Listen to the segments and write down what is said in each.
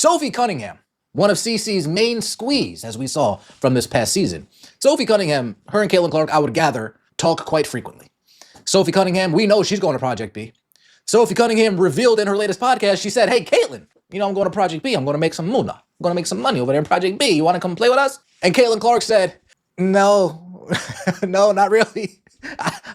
Sophie Cunningham, one of CC's main squeeze, as we saw from this past season. Sophie Cunningham, her and Caitlin Clark, I would gather, talk quite frequently. Sophie Cunningham, we know she's going to Project B. Sophie Cunningham revealed in her latest podcast, she said, hey, Caitlin, I'm going to Project B. I'm going to make some moolah. I'm going to make some money over there in Project B. You want to come play with us? And Caitlin Clark said, no, no, not really.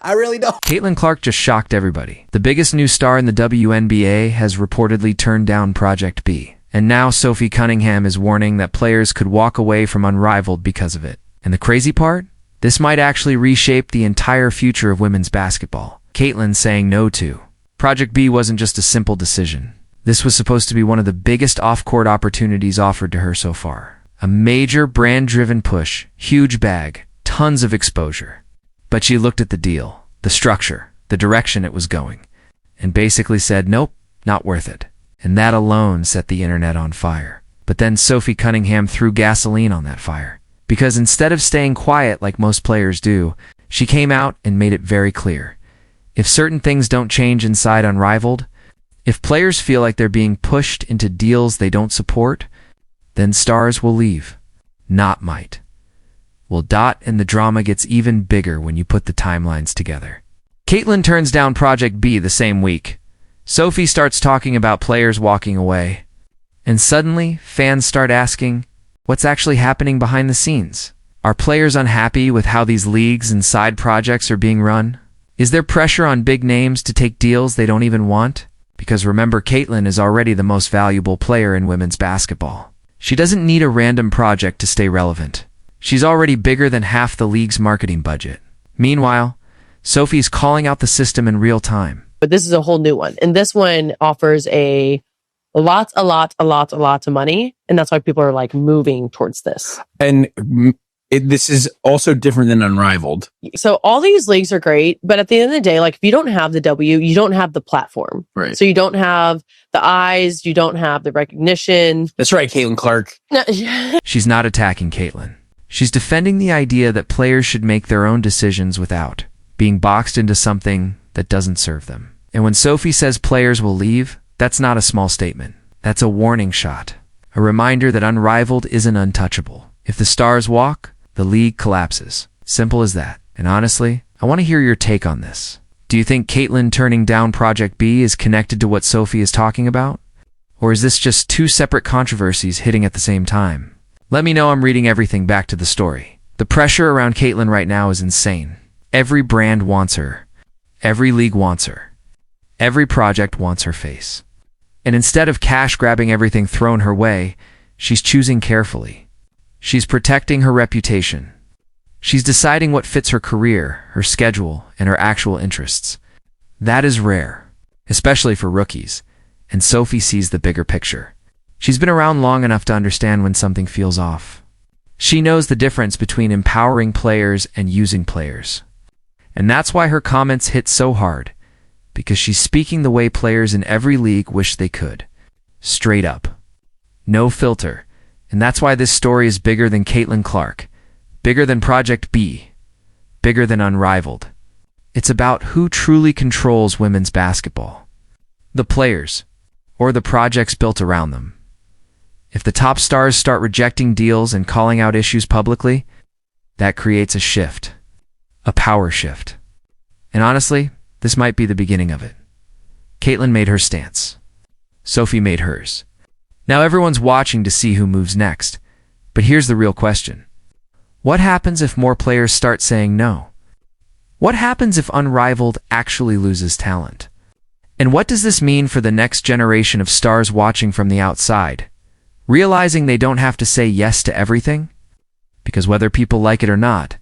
I really don't. Caitlin Clark just shocked everybody. The biggest new star in the WNBA has reportedly turned down Project B. And now Sophie Cunningham is warning that players could walk away from Unrivaled because of it. And the crazy part? This might actually reshape the entire future of women's basketball. Caitlin saying no to Project B wasn't just a simple decision. This was supposed to be one of the biggest off-court opportunities offered to her so far. A major brand-driven push, huge bag, tons of exposure. But she looked at the deal, the structure, the direction it was going, and basically said, nope, not worth it. And that alone set the internet on fire. But then Sophie Cunningham threw gasoline on that fire. Because instead of staying quiet like most players do, she came out and made it very clear. If certain things don't change inside Unrivaled, if players feel like they're being pushed into deals they don't support, then stars will leave, not might. Well, and the drama gets even bigger when you put the timelines together. Caitlin turns down Project B the same week. Sophie starts talking about players walking away. And suddenly, fans start asking, what's actually happening behind the scenes? Are players unhappy with how these leagues and side projects are being run? Is there pressure on big names to take deals they don't even want? Because remember, Caitlin is already the most valuable player in women's basketball. She doesn't need a random project to stay relevant. She's already bigger than half the league's marketing budget. Meanwhile, Sophie's calling out the system in real time. But this is a whole new one. And this one offers a lot of money. And that's why people are like moving towards this. And this is also different than Unrivaled. So all these leagues are great. But at the end of the day, like if you don't have the W, you don't have the platform. Right. So you don't have the eyes. You don't have the recognition. That's right, Caitlin Clark. She's not attacking Caitlin. She's defending the idea that players should make their own decisions without being boxed into something that doesn't serve them. And when Sophie says players will leave, that's not a small statement. That's a warning shot. A reminder that Unrivaled isn't untouchable. If the stars walk, the league collapses. Simple as that. And honestly, I want to hear your take on this. Do you think Caitlin turning down Project B is connected to what Sophie is talking about? Or is this just two separate controversies hitting at the same time? Let me know. I'm reading everything back to the story. The pressure around Caitlin right now is insane. Every brand wants her. Every league wants her. Every project wants her face. And instead of cash grabbing everything thrown her way, she's choosing carefully. She's protecting her reputation. She's deciding what fits her career, her schedule, and her actual interests. That is rare, especially for rookies. And Sophie sees the bigger picture. She's been around long enough to understand when something feels off. She knows the difference between empowering players and using players. And that's why her comments hit so hard, because she's speaking the way players in every league wish they could. Straight up. No filter. And that's why this story is bigger than Caitlin Clark, bigger than Project B, bigger than Unrivaled. It's about who truly controls women's basketball. The players, or the projects built around them. If the top stars start rejecting deals and calling out issues publicly, that creates a shift, a power shift. And honestly, this might be the beginning of it. Caitlin made her stance. Sophie made hers. Now everyone's watching to see who moves next. But here's the real question. What happens if more players start saying no? What happens if Unrivaled actually loses talent? And what does this mean for the next generation of stars watching from the outside, realizing they don't have to say yes to everything? Because whether people like it or not,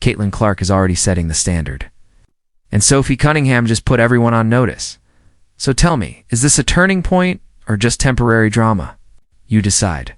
Caitlin Clark is already setting the standard. And Sophie Cunningham just put everyone on notice. So tell me, is this a turning point or just temporary drama? You decide.